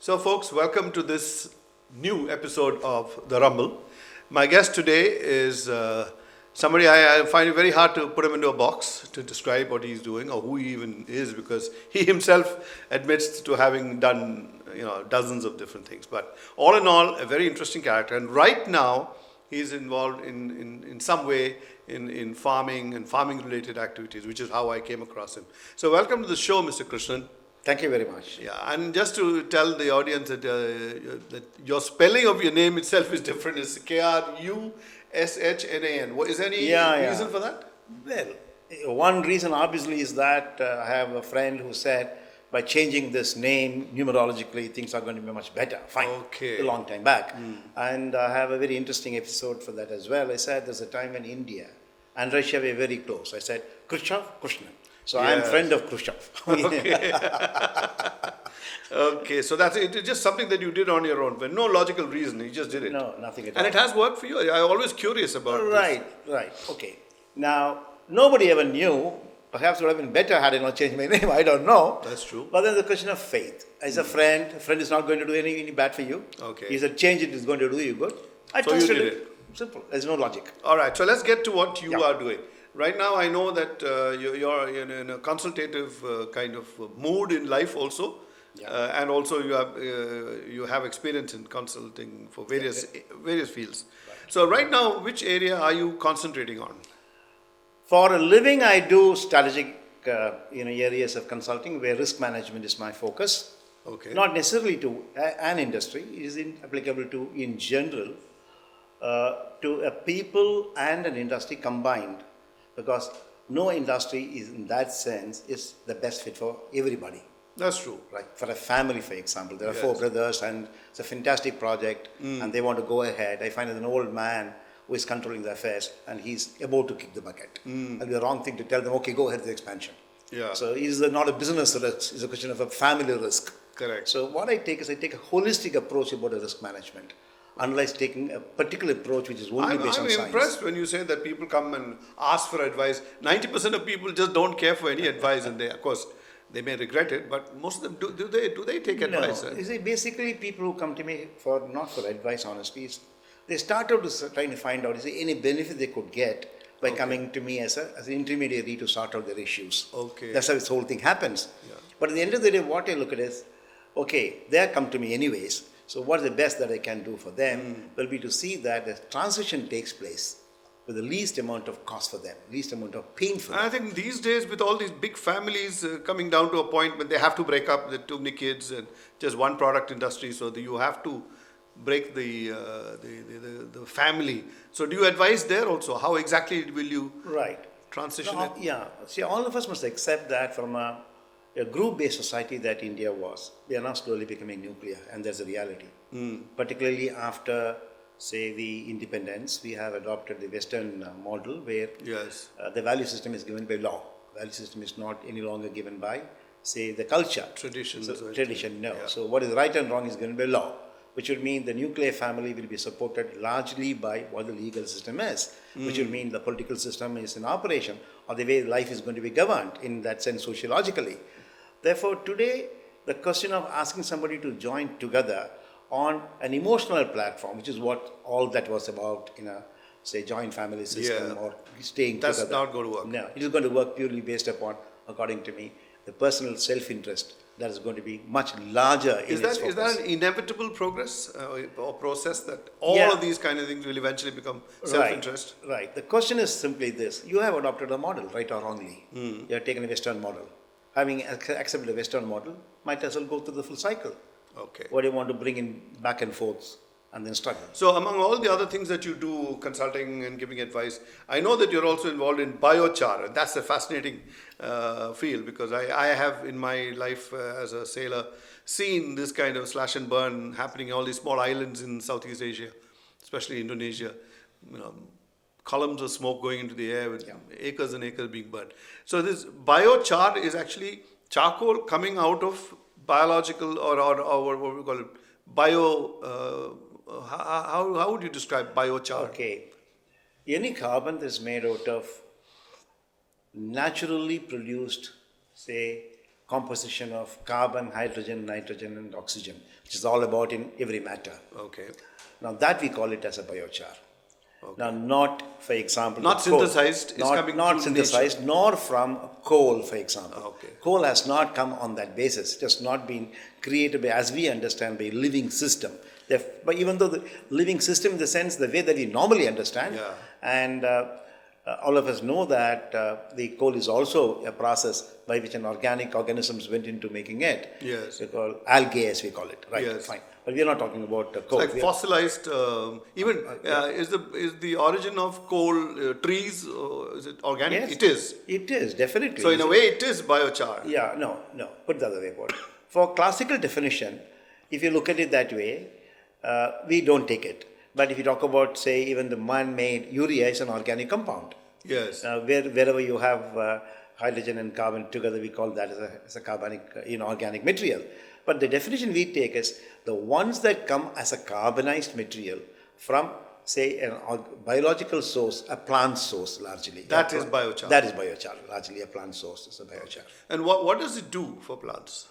So, folks, welcome to this new episode of The Rumble. My guest today is somebody I find it very hard to put him into a box to describe what he's doing or who he even is, because he himself admits to having done dozens of different things. But all in all, a very interesting character. And right now, he's involved in some way in farming and farming related activities, which is how I came across him. So, welcome to the show, Mr. Krishnan. Thank you very much. Yeah, and just to tell the audience that your spelling of your name itself is different. It's Krushnan. Is there any reason for that? Well, one reason obviously is that I have a friend who said by changing this name numerologically, things are going to be much better. Fine. Okay. A long time back. And I have a very interesting episode for that as well. I said there's a time when India and Russia were very close. I said, Khrushchev, Krushnan. So I am friend of Khrushchev. Okay. Okay, so that's it. It's just something that you did on your own. With no logical reason, you just did it. No, nothing at all. And it has worked for you. I'm always curious about Right. Okay. Now, nobody ever knew. Perhaps it would have been better had I not changed my name. I don't know. That's true. But then the question of faith. As a friend is not going to do any bad for you. Okay. He said, change it is going to do you good. I So you trusted did it. Simple. There's no logic. All right, so let's get to what you are doing. Right now, I know that you're in a consultative kind of mood in life also. And also you have experience in consulting for various fields. Right. So right now, which area are you concentrating on? For a living, I do strategic areas of consulting where risk management is my focus. Okay. Not necessarily to an industry. It is applicable to, in general, to a people and an industry combined. Because no industry is, in that sense, is the best fit for everybody. That's true. Right. For a family, for example, there are four brothers and it's a fantastic project and they want to go ahead. I find an old man who is controlling the affairs and he's about to kick the bucket. It'll be the wrong thing to tell them, okay, go ahead with the expansion. Yeah. So it is not a business risk, it's a question of a family risk. Correct. So what I take a holistic approach about the risk management. Unless taking a particular approach which is only based on science. I'm impressed when you say that people come and ask for advice. 90% of people just don't care for any advice, and of course, they may regret it. But most of them do they take advice? No. You see, basically, people who come to me not for advice, honestly, they start out trying to find out any benefit they could get by coming to me as an intermediary to sort out their issues. Okay. That's how this whole thing happens. Yeah. But at the end of the day, what I look at is, okay, they come to me anyways. So what is the best that I can do for them will be to see that the transition takes place with the least amount of cost for them, least amount of pain for them. I think these days with all these big families coming down to a point when they have to break up with too many kids and just one product industry, so that you have to break the family. So do you advise there also? How exactly will you transition it? Yeah. See, all of us must accept that from a group-based society that India was, we are now slowly becoming nuclear, and that's a reality. Particularly after, say, the independence, we have adopted the Western model where the value system is given by law. Value system is not any longer given by, say, the culture. Tradition. No. Yeah. So what is right and wrong is given by law, which would mean the nuclear family will be supported largely by what the legal system is, which would mean the political system is in operation, or the way life is going to be governed in that sense sociologically. Therefore, today, the question of asking somebody to join together on an emotional platform, which is what all that was about in a, say, joint family system or staying together. That's not going to work. No, it is going to work purely based upon, according to me, the personal self-interest that is going to be much larger in its focus. Is that an inevitable progress or process that all of these kind of things will eventually become self-interest? Right. The question is simply this. You have adopted a model, right or wrongly. You have taken a Western model. Having accepted a Western model, might as well go through the full cycle. Okay. What do you want to bring in back and forth and then struggle? So among all the other things that you do, consulting and giving advice, I know that you're also involved in biochar, and that's a fascinating field, because I have in my life as a sailor seen this kind of slash and burn happening in all these small islands in Southeast Asia, especially Indonesia. Columns of smoke going into the air with acres and acres being burned. So this biochar is actually charcoal coming out of biological or what we call it, how would you describe biochar? Okay. Any carbon that is made out of naturally produced, say, composition of carbon, hydrogen, nitrogen, and oxygen. which is all about in every matter. Okay. Now that we call it as a biochar. Okay. Now, not, for example, Not the coal. synthesized, it's coming not through synthesized, nature. nor from coal, for example. Okay. Coal has not come on that basis. It has not been created by, as we understand, by a living system. But even though the living system, in the sense, the way that we normally understand, Yeah. and all of us know that the coal is also a process by which an organic organisms went into making it. Yes. We call algae, as we call it. Right. Yes. Fine. But we are not talking about coal. Like fossilized, is the origin of coal trees? Is it organic? Yes. It is. It is, definitely. So in a way, it is biochar. Yeah, no. Put it the other way about it. For classical definition, if you look at it that way, we don't take it. But if you talk about, say, even the man-made urea is an organic compound. Yes. Wherever you have hydrogen and carbon together, we call that as a carbonic, organic material. But the definition we take is the ones that come as a carbonized material from, say, a biological source, a plant source largely. That is biochar. That is biochar, largely a plant source is a biochar. And what does it do for plants?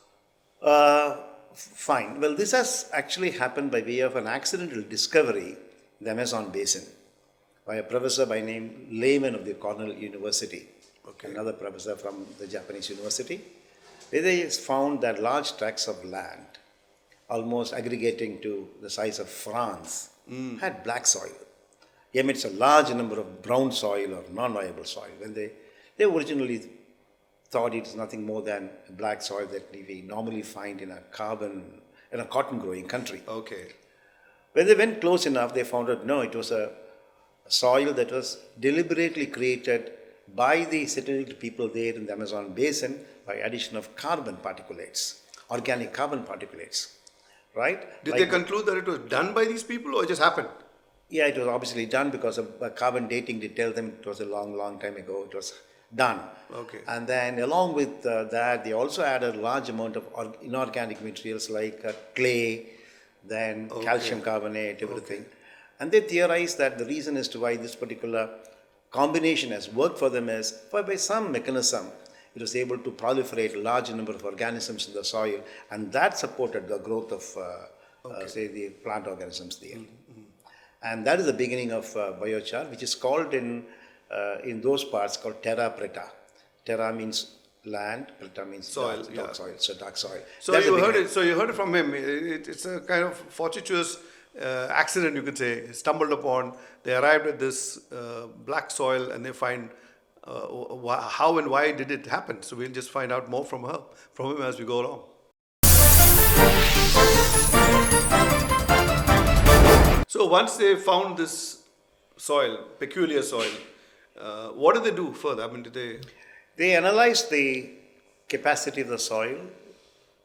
Fine. Well, this has actually happened by way of an accidental discovery in the Amazon basin by a professor by name Menon of the Cornell University, another professor from the Japanese university, where they found that large tracts of land, almost aggregating to the size of France, had black soil, amidst a large number of brown soil or non-viable soil. When they originally thought it is nothing more than black soil that we normally find in a cotton growing country. Okay. When they went close enough, they found out no, it was a soil that was deliberately created by the settled people there in the Amazon basin by addition of carbon particulates, organic carbon particulates, right? Did they conclude that it was done by these people or it just happened? Yeah, it was obviously done because of carbon dating. They tell them it was a long, long time ago. It was done. Okay. And then along with that, they also added a large amount of inorganic materials like clay, then calcium carbonate, everything. And they theorized that the reason as to why this particular combination has worked for them is by some mechanism it was able to proliferate a large number of organisms in the soil, and that supported the growth of, say, the plant organisms there. And that is the beginning of biochar, which is called in those parts called terra preta. Terra means land, preta means soil, dark soil, so dark soil. So you heard it. So you heard it from him. It's a kind of fortuitous accident, you could say. Stumbled upon. They arrived at this black soil, and they find how and why did it happen. So we'll just find out more from him as we go along. So once they found this soil, peculiar soil, what did they do further? I mean, did they? They analyzed the capacity of the soil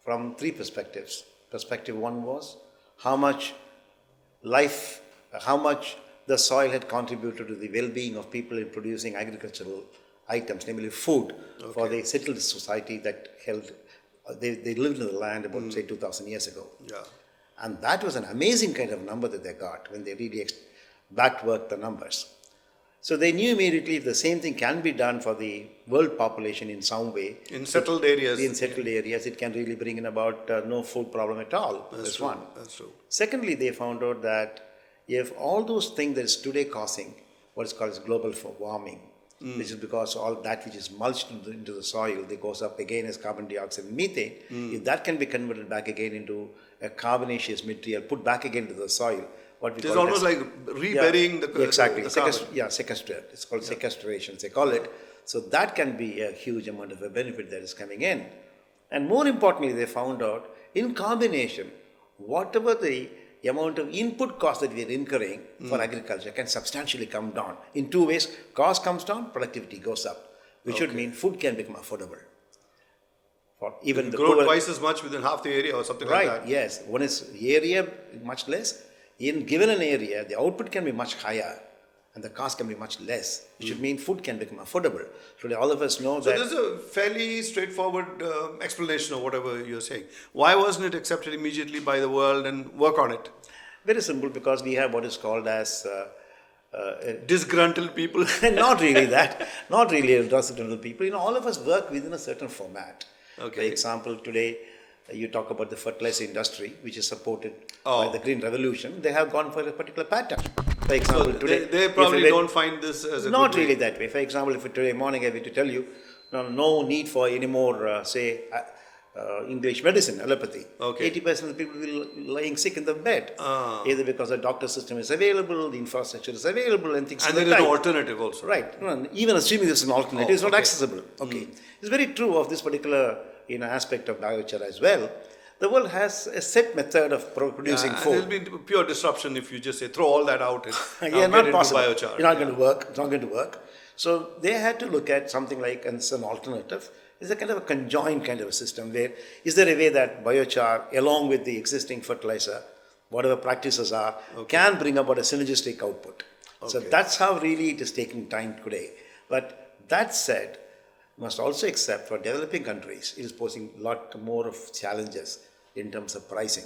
from three perspectives. Perspective one was how much the soil had contributed to the well-being of people in producing agricultural items, namely food, for the settled society that held, they lived in the land about, say, 2,000 years ago. Yeah. And that was an amazing kind of number that they got when they really backworked the numbers. So they knew immediately if the same thing can be done for the world population in some way. In settled areas. In settled areas, it can really bring in about no food problem at all. That's one. That's true. Secondly, they found out that if all those things that is today causing what is called as global warming, which is because all that which is mulched into the soil, they goes up again as carbon dioxide and methane, if that can be converted back again into a carbonaceous material, put back again into the soil, what we It's call almost like reburying the exactly. the carbon. Sequestered. It's called sequestration, they call it. So that can be a huge amount of a benefit that is coming in. And more importantly, they found out, in combination, whatever the amount of input cost that we are incurring for agriculture can substantially come down. In two ways, cost comes down, productivity goes up, which would mean food can become affordable. For even the grow twice as much within half the area or something like that. Right, yes. One is area much less. In given an area, the output can be much higher and the cost can be much less, which would mean food can become affordable. Today, all of us know that. So this is a fairly straightforward explanation of whatever you're saying. Why wasn't it accepted immediately by the world and work on it? Very simple, because we have what is called as disgruntled people. Not really that. Not really disgruntled people. All of us work within a certain format. Okay. For example, today You talk about the fertilizer industry, which is supported by the Green Revolution. They have gone for a particular pattern. For example, So today they probably don't find this as a not good way. really that way. For example, if today morning I were to tell you, no need for any more, English medicine, allopathy. Okay. 80% of the people will be lying sick in the bed, either because the doctor system is available, the infrastructure is available, and things And like there that. is no alternative also. Right. No, even assuming there's an alternative, it's not accessible. Okay. It's very true of this particular aspect of biochar as well. The world has a set method of producing And food. there'll be pure disruption if you just say throw all that out and Yeah, now not get possible. into biochar. It's not going to work. It's not going to work. So they had to look at something like, and it's an alternative. It's a kind of a conjoined kind of a system where is there a way that biochar, along with the existing fertilizer, whatever practices are, can bring about a synergistic output. So that's how really it is taking time today. But that said, you must also accept for developing countries, it is posing a lot more of challenges in terms of pricing.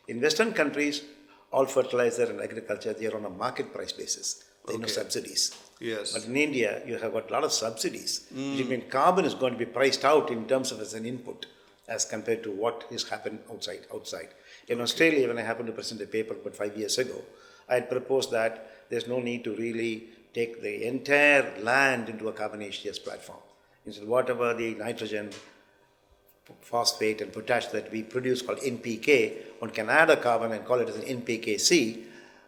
In Western countries, all fertilizer and agriculture, they are on a market price basis. There are no subsidies. Yes. But in India, you have got a lot of subsidies, which means carbon is going to be priced out in terms of as an input as compared to what has happened outside. In Australia, when I happened to present a paper about 5 years ago, I had proposed that there's no need to really take the entire land into a carbonaceous platform. Instead, whatever the nitrogen, phosphate and potash that we produce called NPK, one can add a carbon and call it as an NPKC.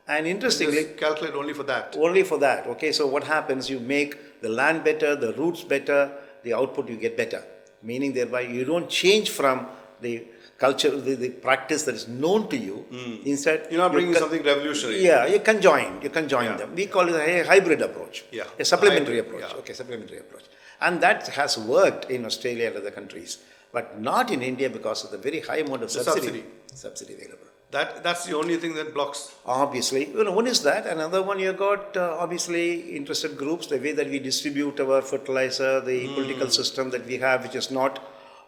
And interestingly, just calculate only for that. Only for that. Okay, so what happens? You make the land better, the roots better, the output you get better. Meaning thereby you don't change from the culture, the practice that is known to you. Instead, You're not bringing something revolutionary. Yeah, you conjoin them. We call it a hybrid approach. Yeah. A supplementary Hybrid, approach. yeah. Okay, supplementary approach. And that has worked in Australia and other countries, but not in India because of the very high amount of subsidy available. That's the only thing that blocks. Obviously, one is that. Another one, you got obviously interested groups, the way that we distribute our fertilizer, the political system that we have, which is not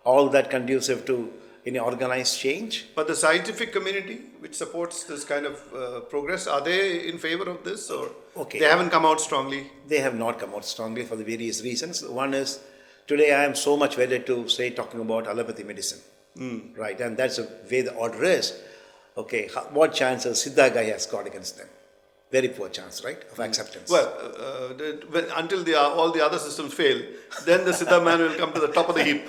all that conducive to any organized change. But the scientific community, which supports this kind of progress, are they in favor of this, or they haven't come out strongly? They have not come out strongly for the various reasons. One is, today I am so much wedded to, say, talking about allopathy medicine, right? And that's the way the order is. Okay, what chances Siddha guy has got against them? Very poor chance, right, of acceptance. Well, until all the other systems fail, then the Siddha man will come to the top of the heap.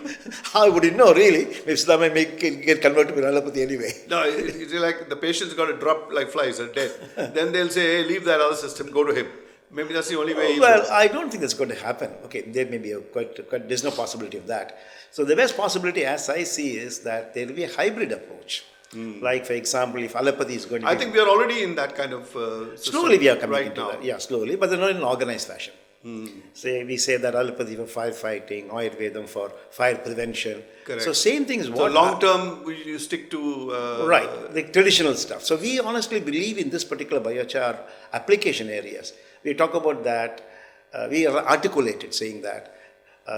How would you know, really? Maybe Siddha man may get converted to allopathy anyway. No, it's like the patient's got to drop like flies are dead. Then they'll say, hey, leave that other system, go to him. Maybe that's the only way. Well, I don't think that's going to happen. Okay, there may be there's no possibility of that. So the best possibility, as I see, is that there will be a hybrid approach. Like, for example, if allopathy is going to I think we are already in that kind of slowly we are coming right into now. that. Yeah, slowly, but they're not in an organized fashion. We say that allopathy for firefighting, Ayurvedam for fire prevention. Correct. So same thing is what... So long term, you stick to... right, the traditional stuff. So we honestly believe in this particular biochar application areas. We talk about that, we articulate it saying that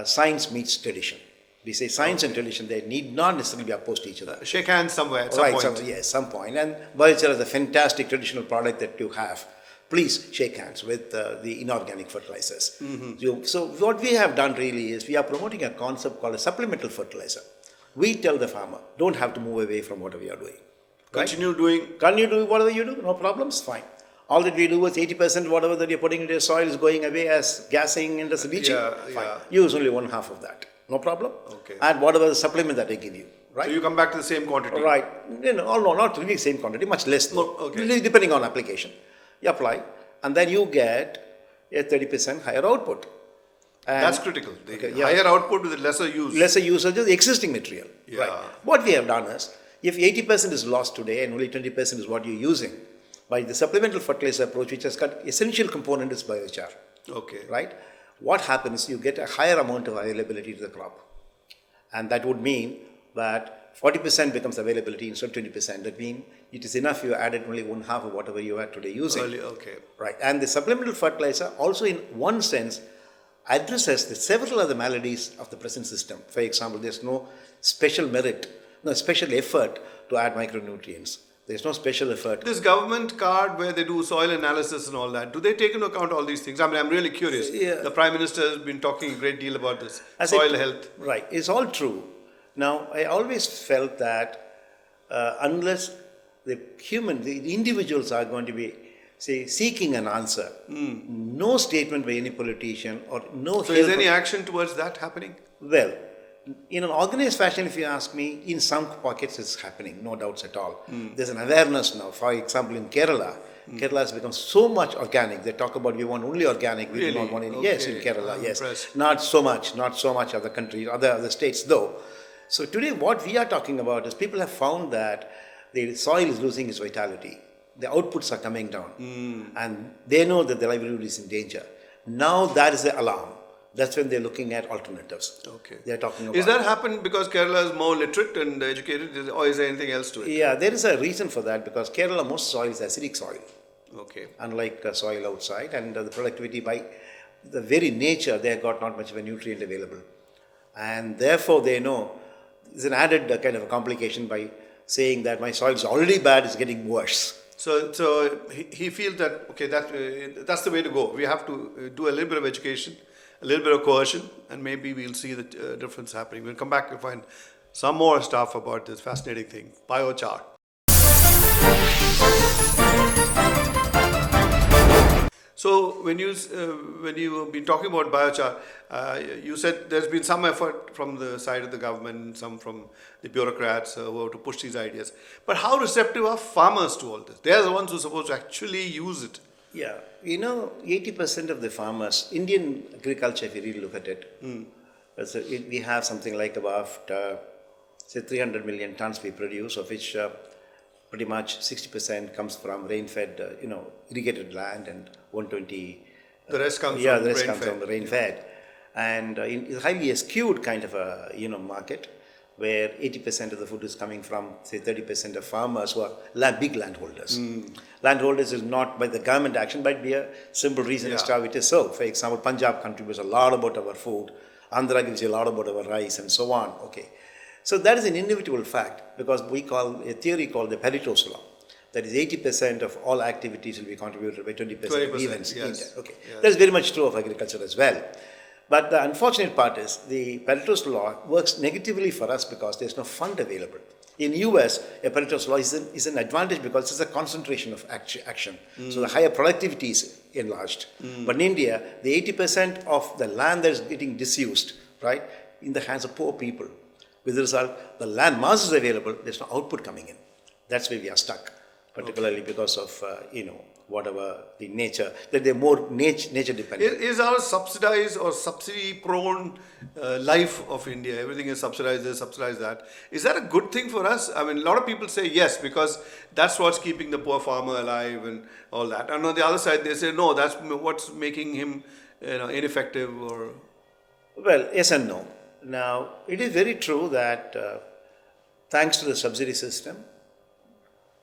science meets tradition. We say science and tradition, they need not necessarily be opposed to each other. Shake hands somewhere at some point. Yes, some point. And biochar is a fantastic traditional product that you have. Please shake hands with the inorganic fertilizers. So what we have done really is we are promoting a concept called a supplemental fertilizer. We tell the farmer, don't have to move away from what we are doing. Right? Continue doing whatever you do, no problems, fine. All that we do is 80% whatever that you're putting into your soil is going away as gassing and as leaching. Fine. Use only 1/2 of that. No problem. Okay. And whatever the supplement that they give you. Right? So you come back to the same quantity. Right. No, not really same quantity, much less. Okay. Really depending on application. You apply and then you get a 30% higher output. And that's critical. Higher output with lesser use. Lesser usage of the existing material. Yeah. Right. What we have done is, if 80% is lost today and only 20% is what you're using, by the supplemental fertilizer approach, which has got essential component is biochar. Okay. Right? What happens, you get a higher amount of availability to the crop. And that would mean that 40% becomes availability instead of 20%. That means it is enough you added only 1/2 of whatever you are today using. Okay. Right. And the supplemental fertilizer also in one sense addresses the several other maladies of the present system. For example, there's no special merit, no special effort to add micronutrients. There's no special effort. This government card where they do soil analysis and all that, do they take into account all these things? I mean, I'm really curious. Yeah. The Prime Minister has been talking a great deal about this, soil health. Right. It's all true. Now, I always felt that unless the individuals are going to be, say, seeking an answer, no statement by any politician or no... So is any action towards that happening? Well, in an organized fashion, if you ask me, in some pockets it's happening, no doubts at all. There's an awareness now. For example, in Kerala, Kerala has become so much organic. They talk about we want only organic, we do not want any. Okay. Yes, in Kerala, I'm yes. impressed. Not so much other countries, other states though. So today what we are talking about is people have found that the soil is losing its vitality. The outputs are coming down and they know that the livelihood is in danger. Now that is the alarm. That's when they're looking at alternatives. Okay. They're talking about... Is that happened because Kerala is more literate and educated, or is there anything else to it? Yeah, there is a reason for that because Kerala, most soil is acidic soil. Okay. Unlike soil outside, and the productivity by the very nature, they have got not much of a nutrient available. And therefore they know there's an added kind of a complication by saying that my soil is already bad, it's getting worse. So he feels that, okay, that's the way to go. We have to do a little bit of education, a little bit of coercion, and maybe we'll see the difference happening. We'll come back and find some more stuff about this fascinating thing, biochar. So when you've been talking about biochar, you said there's been some effort from the side of the government, some from the bureaucrats who have to push these ideas. But how receptive are farmers to all this? They are the ones who are supposed to actually use it. Yeah, 80% of the farmers, Indian agriculture, if you really look at it, so we have something like about, say, 300 million tons we produce, of which pretty much 60% comes from rain-fed, irrigated land, and 120. The rest comes from the rest comes from the rain-fed, and it's highly skewed kind of a market, where 80% of the food is coming from, say, 30% of farmers who are big landholders. Landholders is not by the government action, but by a simple reason as to how it is so. For example, Punjab contributes a lot about our food, Andhra gives you a lot about our rice, and so on. Okay, so that is an inevitable fact, because we call a theory called the Pareto's law. That is 80% of all activities will be contributed by 20% of events. Yes. Okay, yes. That is very much true of agriculture as well. But the unfortunate part is the Pareto's law works negatively for us because there is no fund available. In US, a Pareto's law is an advantage because it's a concentration of action. So the higher productivity is enlarged. But in India, the 80% of the land that is getting disused, right, in the hands of poor people. With the result, the land mass is available, there's no output coming in. That's where we are stuck, particularly because of, whatever the nature, that they're more nature dependent. Is our subsidized or subsidy prone life of India, everything is subsidized this, subsidized that, is that a good thing for us? I mean, a lot of people say yes, because that's what's keeping the poor farmer alive and all that. And on the other side, they say no, that's what's making him ineffective or... Well, yes and no. Now, it is very true that thanks to the subsidy system,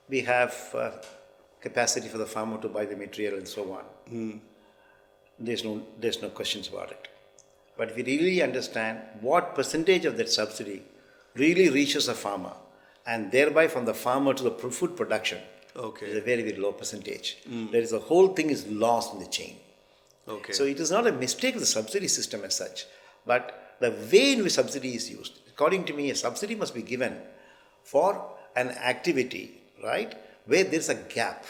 we have capacity for the farmer to buy the material and so on. There's no questions about it. But if we really understand what percentage of that subsidy really reaches the farmer, and thereby from the farmer to the food production, is a very, very low percentage. There is the whole thing is lost in the chain. Okay. So it is not a mistake of the subsidy system as such, but the way in which subsidy is used. According to me, a subsidy must be given for an activity, right, where there's a gap.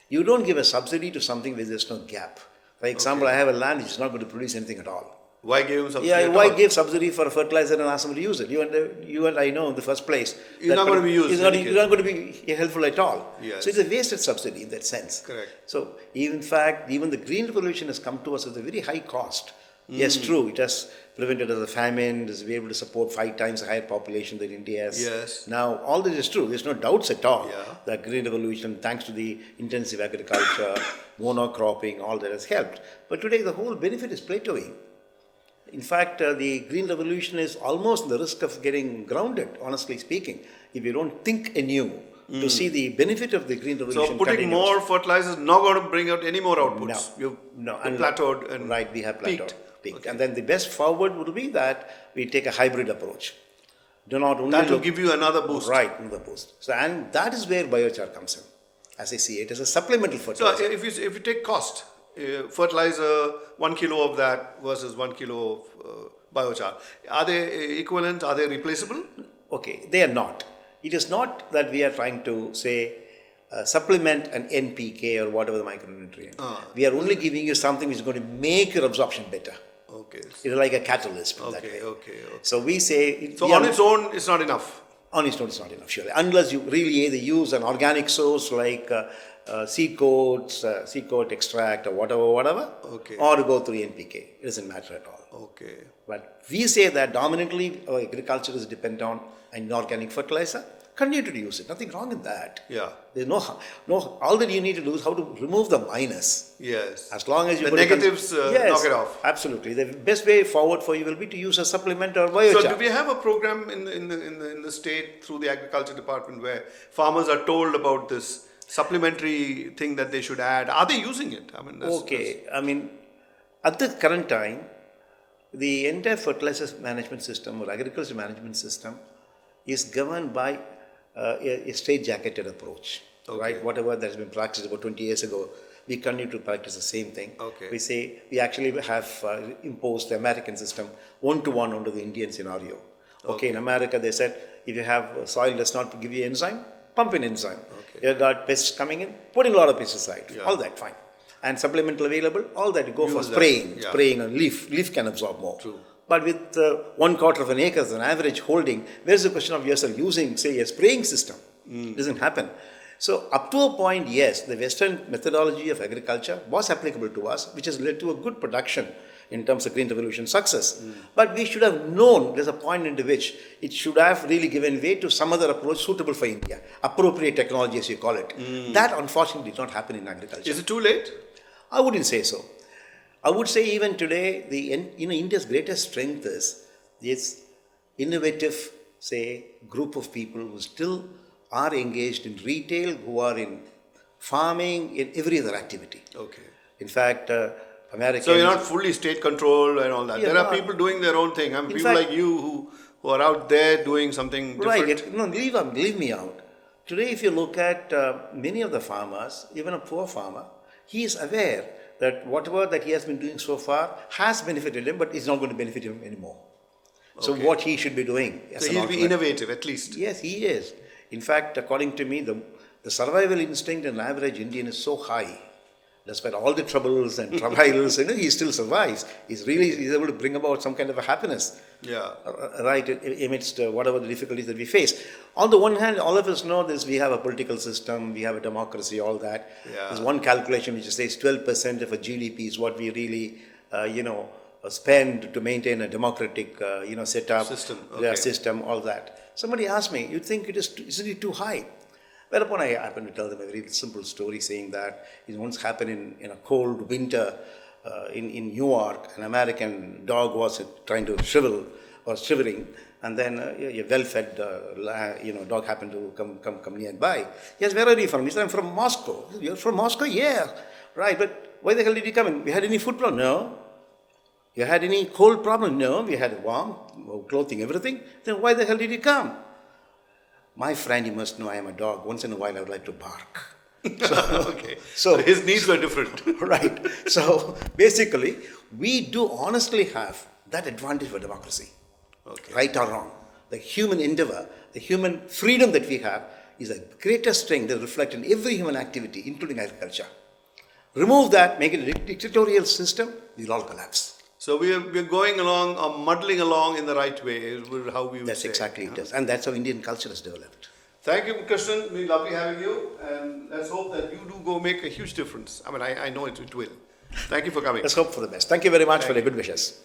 You don't give a subsidy to something where there's no gap. For example, I have a land which is not going to produce anything at all. Why give him subsidy? Yeah, why give subsidy for a fertilizer and ask them to use it? You and I know in the first place. It's not going to be used. It's not going to be helpful at all. Yes. So it's a wasted subsidy in that sense. Correct. So in fact, even the green revolution has come to us at a very high cost. Yes, true. It has prevented us a famine. It has been able to support 5 times a higher population than India has. Yes. Now, all this is true. There's no doubts at all. Yeah. The green revolution, thanks to the intensive agriculture, monocropping, all that has helped. But today, the whole benefit is plateauing. In fact, the green revolution is almost at the risk of getting grounded, honestly speaking, if you don't think anew to see the benefit of the green revolution. So putting more fertilizer is not going to bring out any more outputs. No. You've plateaued and right, we have plateaued. peaked. Okay. And then the best forward would be that we take a hybrid approach. Do not only that will give you another boost. Right, another boost. So, and that is where biochar comes in, as I see it, as a supplemental fertilizer. So if you take cost, fertilizer, 1 kilo of that versus 1 kilo of biochar. Are they equivalent? Are they replaceable? Okay, they are not. It is not that we are trying to say supplement an NPK or whatever the micronutrient. We are only giving you something which is going to make your absorption better. Okay. It's like a catalyst. That way. Okay. So we say... So on its own, it's not enough? On its own, it's not enough, surely. Unless you really either use an organic source like seed coats, seed coat extract or whatever, okay, or go through NPK. It doesn't matter at all. Okay. But we say that dominantly our agriculture is dependent on an organic fertilizer. Continue to use it. Nothing wrong in that. Yeah. There's no. All that you need to do is how to remove the minus. Yes. As long as you the negatives, knock it off. Absolutely. The best way forward for you will be to use a supplement or biochar. So, do we have a program in the state through the agriculture department where farmers are told about this supplementary thing that they should add? Are they using it? I mean, at the current time, the entire fertilizer management system or agriculture management system is governed by a straight-jacketed approach, right? Whatever that has been practiced about 20 years ago, we continue to practice the same thing. Okay. We say we actually have imposed the American system one-to-one onto the Indian scenario. Okay, in America they said if you have soil does not give you enzyme, pump in enzyme. Okay. You got pests coming in, put in a lot of pesticide. All that fine. And supplemental available, all that you go for spraying, spraying on leaf. Leaf can absorb more. True. But with 1/4 of an acre as an average holding, where's the question of yourself using, say, a spraying system? It doesn't happen. So up to a point, yes, the Western methodology of agriculture was applicable to us, which has led to a good production in terms of Green Revolution success. But we should have known there's a point into which it should have really given way to some other approach suitable for India, appropriate technology as you call it. That unfortunately did not happen in agriculture. Is it too late? I wouldn't say so. I would say even today, India's greatest strength is this innovative, say, group of people who still are engaged in retail, who are in farming, in every other activity. Okay. In fact, Americans... So you're not fully state controlled and all that. There are people doing their own thing. I mean, people like you who are out there doing something different. Right. No, leave me out. Today, if you look at many of the farmers, even a poor farmer, he is aware that whatever that he has been doing so far has benefited him, but is not going to benefit him anymore. So what he should be doing. So he'll be innovative at least. Yes, he is. In fact, according to me, the survival instinct in an average Indian is so high. Despite all the troubles and trials, he still survives. He's able to bring about some kind of a happiness. Yeah. Right, amidst whatever the difficulties that we face. On the one hand, all of us know this, we have a political system, we have a democracy, all that. Yeah. There's one calculation which says 12% of a GDP is what we really, spend to maintain a democratic, setup, system, all that. Somebody asked me, you think isn't it too high? Whereupon I happened to tell them a very simple story saying that it once happened in a cold winter in New York. An American dog was trying to shivering, and then a well-fed dog happened to come nearby. Yes, where are you from? He said, I'm from Moscow. You're from Moscow? Yeah. Right, but why the hell did you come in? We had any food problem? No. You had any cold problem? No. We had warm clothing, everything. Then why the hell did you come? My friend, you must know I am a dog. Once in a while, I would like to bark. So his needs were different. Right. So basically, we do honestly have that advantage for democracy. Okay. Right or wrong. The human endeavor, the human freedom that we have is the greatest strength that reflects in every human activity, including agriculture. Remove that, make it a dictatorial system, we'll all collapse. So we're going along, or muddling along in the right way, is how we would say. That's exactly it is. And that's how Indian culture has developed. Thank you, Krishnan. It's been lovely having you. And let's hope that you do go make a huge difference. I mean, I know it will. Thank you for coming. Let's hope for the best. Thank you very much for the good wishes.